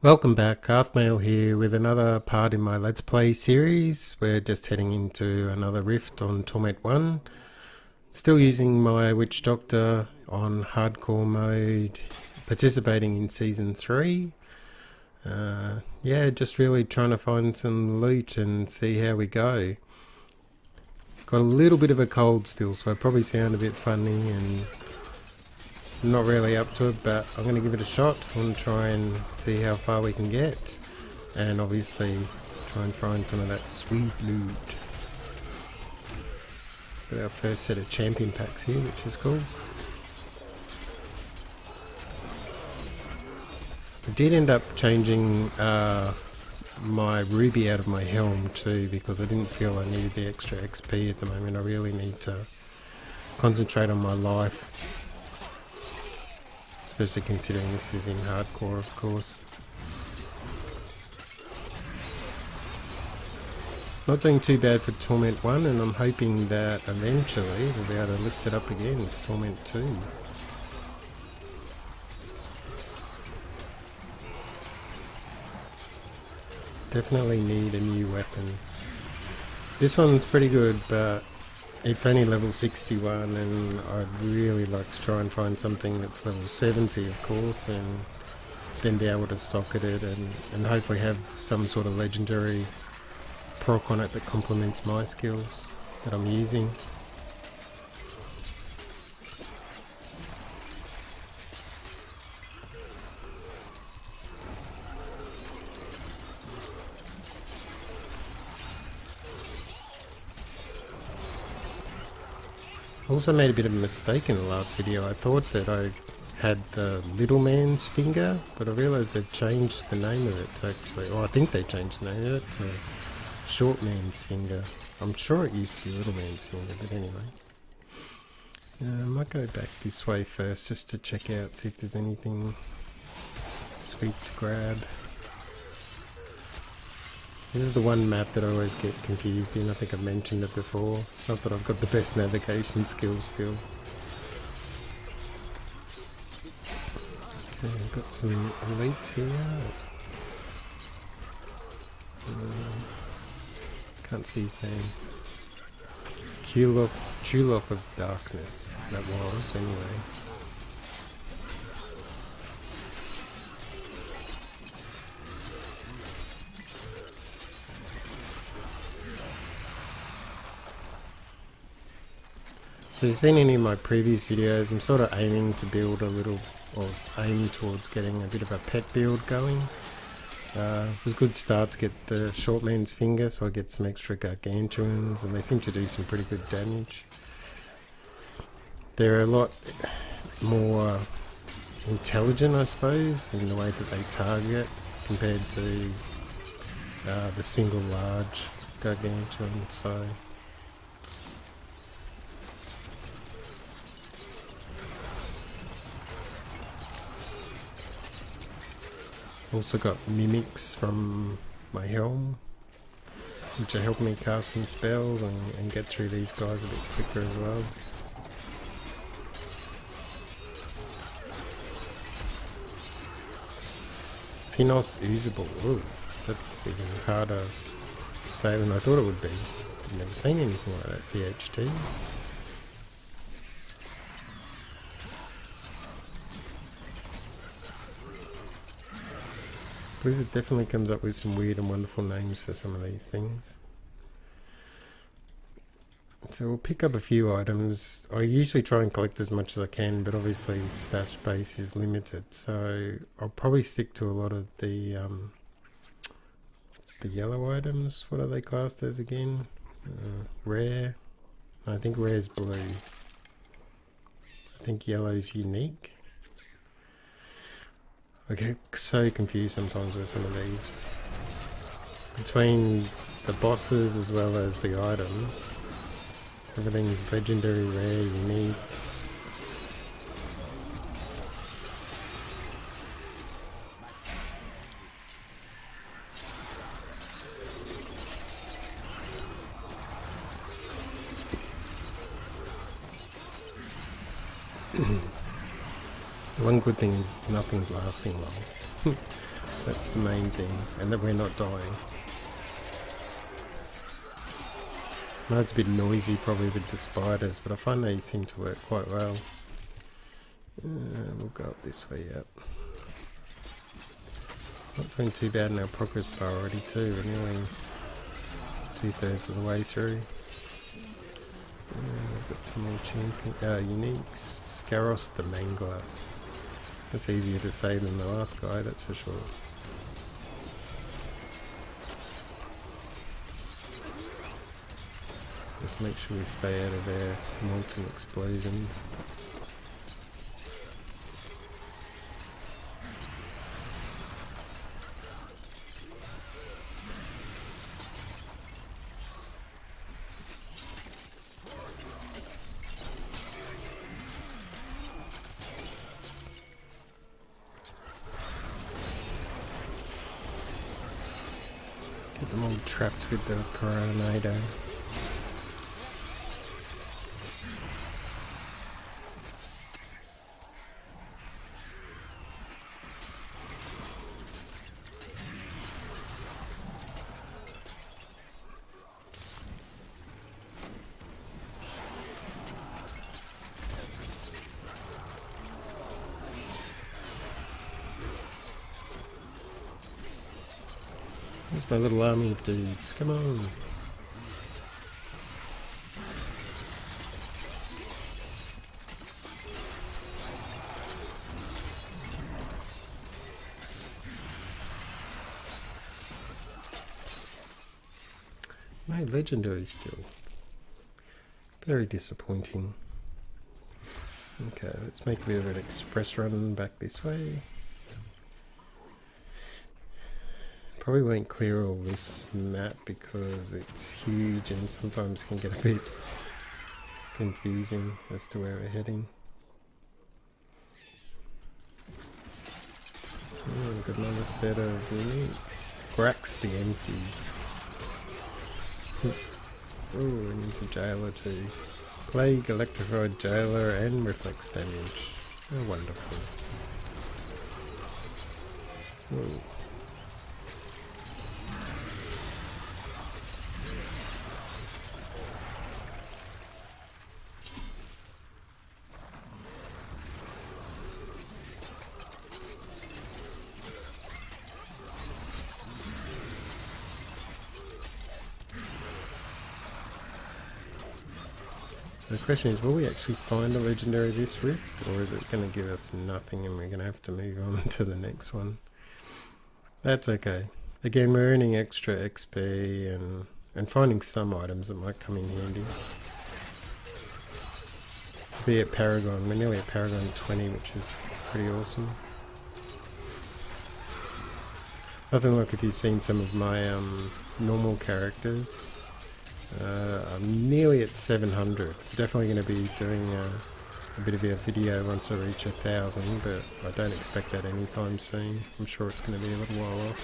Welcome back, Arthmael here with another part in my Let's Play series. We're just heading into another rift on Torment 1. Still using my Witch Doctor on hardcore mode, participating in Season 3. Yeah, just really trying to find some loot and see how we go. Got a little bit of a cold still, so I probably sound a bit funny and not really up to it, but I'm going to give it a shot and try and see how far we can get, and obviously try and find some of that sweet loot. Got our first set of champion packs here, which is cool. I did end up changing my ruby out of my helm too, because I didn't feel I needed the extra XP at the moment. I really need to concentrate on my life. Especially considering this is in hardcore, of course. Not doing too bad for Torment 1, and I'm hoping that eventually we'll be able to lift it up again. It's Torment 2. Definitely need a new weapon. This one's pretty good, but it's only level 61, and I'd really like to try and find something that's level 70, of course, and then be able to socket it and hopefully have some sort of legendary proc on it that complements my skills that I'm using. I also made a bit of a mistake in the last video. I thought that I had the little man's finger, but I realised they've changed the name of it to actually, I think they changed the name of it to short man's finger. I'm sure it used to be little man's finger, but anyway. I might go back this way first just to check out, see if there's anything sweet to grab. This is the one map that I always get confused in. I think I've mentioned it before. Not that I've got the best navigation skills still. Okay, I've got some elites here. Can't see his name. Tulop of Darkness, that was, anyway. If you've seen any of my previous videos, I'm sort of aiming to build a little, or aim towards getting a bit of a pet build going. It was a good start to get the short man's finger, so I get some extra gargantuans, and they seem to do some pretty good damage. They're a lot more intelligent, I suppose, in the way that they target compared to the single large gargantuan, so... Also got mimics from my helm, which help me cast some spells and get through these guys a bit quicker as well. Thynos Oozable. Ooh, that's even harder to say than I thought it would be. I've never seen anything like that, CHT. Blizzard definitely comes up with some weird and wonderful names for some of these things. So we'll pick up a few items. I usually try and collect as much as I can, but obviously stash space is limited, so I'll probably stick to a lot of the yellow items. What are they classed as again? Rare? I think rare's blue. I think yellow's unique. I get so confused sometimes with some of these. Between the bosses as well as the items, everything's legendary, rare, unique. The one good thing is nothing's lasting long. That's the main thing, and that we're not dying. I know it's a bit noisy probably with the spiders, but I find they seem to work quite well. We'll go up this way, yep. Not doing too bad in our progress bar already too, we're nearly 2/3 of the way through. We've got some more uniques. Scaros the Mangler. That's easier to say than the last guy, that's for sure. Just make sure we stay out of their molten explosions. Get them all trapped with the Piranado. There's my little army of dudes, come on. No legendary still. Very disappointing. Okay, let's make a bit of an express run back this way. Probably won't clear all this map because it's huge and sometimes can get a bit confusing as to where we're heading. We've got another set of uniques. Grax the Empty. Oh, we need some Jailer too. Plague, Electrified Jailer and Reflex damage. Oh, wonderful. Whoa. The question is, will we actually find a legendary this rift, or is it going to give us nothing and we're going to have to move on to the next one? That's okay. Again, we're earning extra XP and finding some items that might come in handy. Be at Paragon, we're nearly at Paragon 20, which is pretty awesome. Nothing like if you've seen some of my normal characters. I'm nearly at 700. Definitely going to be doing a bit of a video once I reach 1,000, but I don't expect that anytime soon. I'm sure it's going to be a little while off.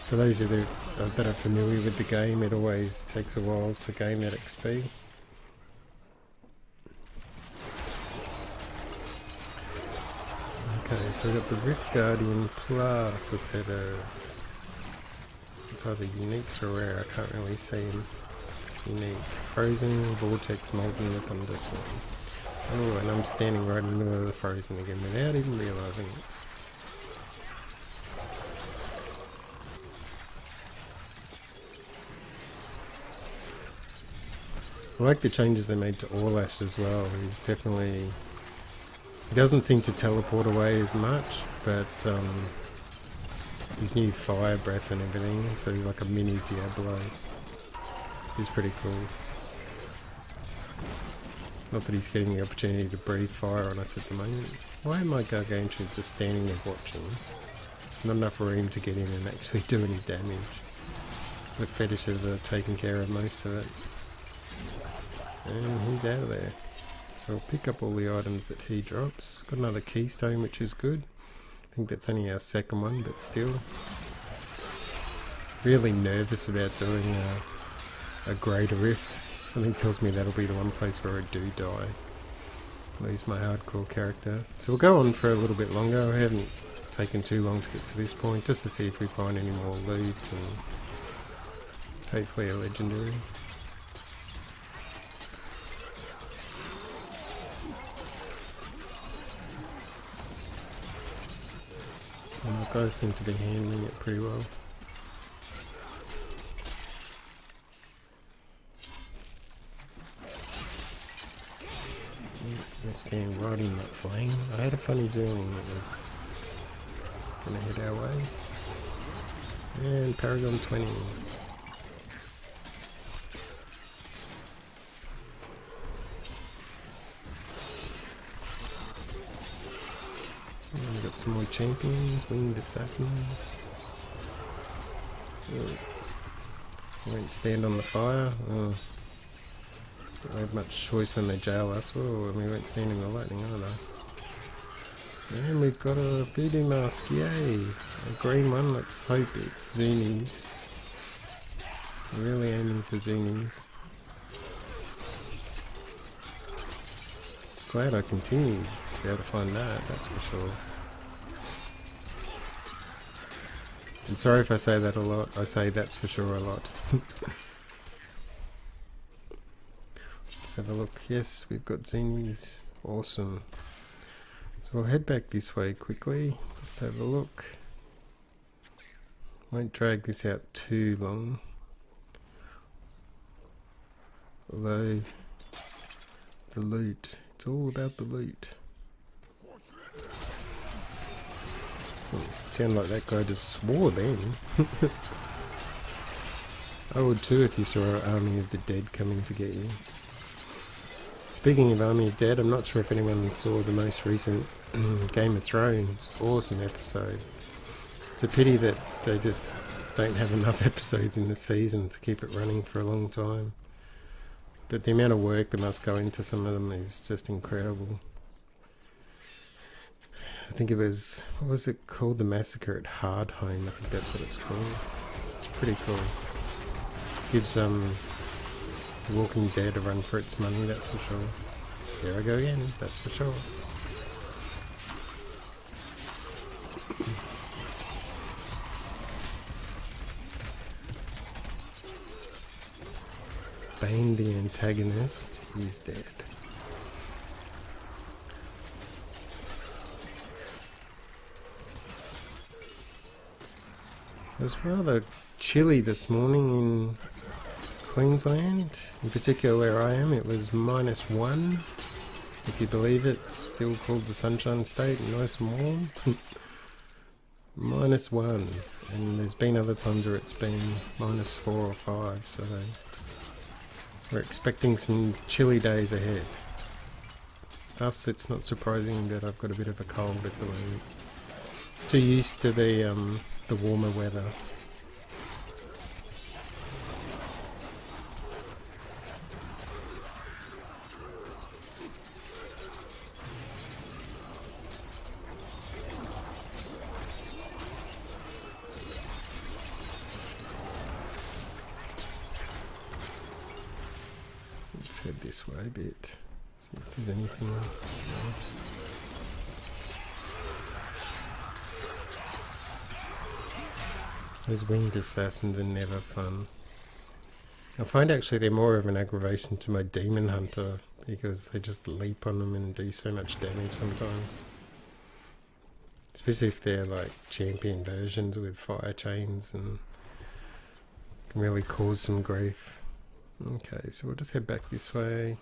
For those of you that are familiar with the game, it always takes a while to gain that XP. Okay, so we've got the Rift Guardian plus a set of... It's either uniques or rare, I can't really see them. Unique. Frozen, Vortex, Molten, and Thunderstorm. Oh, and I'm standing right in the middle of the Frozen again without even realising it. I like the changes they made to Orlash as well. He's definitely... He doesn't seem to teleport away as much, but his new fire breath and everything, so he's like a mini Diablo. He's pretty cool. Not that he's getting the opportunity to breathe fire on us at the moment. Why am my Gargantuans just standing there watching? Not enough room to get in and actually do any damage. The fetishes are taking care of most of it. And he's out of there. So I'll pick up all the items that he drops. Got another keystone, which is good. I think that's only our second one, but still. Really nervous about doing a greater rift. Something tells me that'll be the one place where I do die. Lose my hardcore character. So we'll go on for a little bit longer. I haven't taken too long to get to this point, just to see if we find any more loot and hopefully a legendary. And the guys seem to be handling it pretty well. They're staying right in that flame. I had a funny feeling it was gonna head our way. And Paragon 20. And we've got some more champions, winged assassins. Won't stand on the fire. Oh. Don't have much choice when they jail us. Oh, and we won't stand in the lightning either. And we've got a voodoo mask, yay! A green one, let's hope it's Zuni's. Really aiming for Zuni's. Glad I continued to be able to find that's for sure. And sorry if I say that a lot, I say that's for sure a lot. Let's have a look. Yes, we've got Zuni's. Awesome. So we'll head back this way quickly, just have a look. Won't drag this out too long. Although, the loot, it's all about the loot. Oh, it sounded like that guy just swore then. I would too if you saw an army of the dead coming to get you. Speaking of Army of Dead, I'm not sure if anyone saw the most recent Game of Thrones. Awesome episode. It's a pity that they just don't have enough episodes in the season to keep it running for a long time. But the amount of work that must go into some of them is just incredible. I think it was, what was it called? The Massacre at Hardhome, I think that's what it's called. It's pretty cool. Gives The Walking Dead a run for its money, that's for sure. Here I go again, that's for sure. Bane, the antagonist, is dead. It was rather chilly this morning in Queensland, in particular where I am. It was -1, if you believe it. It's still called the Sunshine State, nice and warm. -1, and there's been other times where it's been -4 or 5, so we're expecting some chilly days ahead. Thus, it's not surprising that I've got a bit of a cold at the moment. Too used to the warmer weather. Let's head this way a bit. See if there's anything else. Those winged assassins are never fun. I find actually they're more of an aggravation to my demon hunter because they just leap on them and do so much damage sometimes. Especially if they're like champion versions with fire chains and can really cause some grief. Okay, so we'll just head back this way.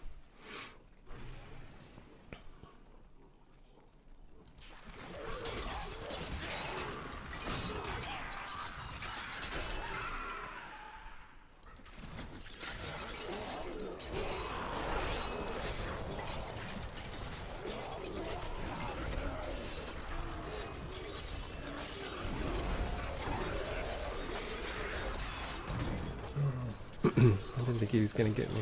I didn't think he was going to get me.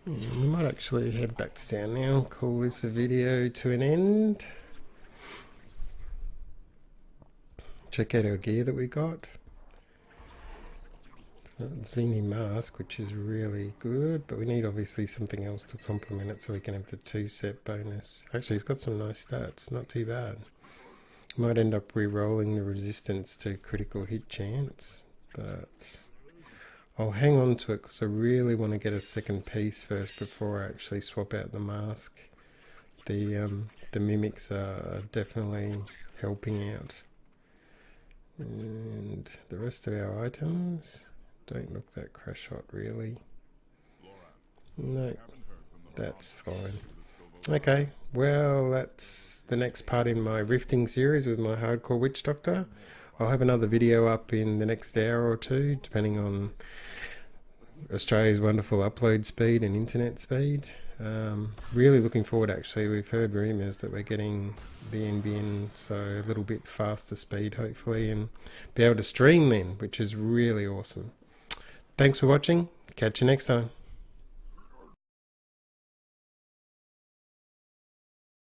And we might actually head back to town now and call this a video to an end. Check out our gear that we got. Zini mask, which is really good, but we need obviously something else to complement it so we can have the 2-set bonus. Actually, it's got some nice stats, not too bad. Might end up re-rolling the resistance to critical hit chance, but I'll hang on to it because I really want to get a second piece first before I actually swap out the mask. The mimics are definitely helping out, and the rest of our items don't look that crash hot really. No, that's fine. Okay, well that's the next part in my rifting series with my hardcore witch doctor. I'll have another video up in the next hour or two, depending on Australia's wonderful upload speed and internet speed. Really looking forward actually. We've heard rumours that we're getting the NBN, so a little bit faster speed hopefully, and be able to stream then, which is really awesome. Thanks for watching. Catch you next time.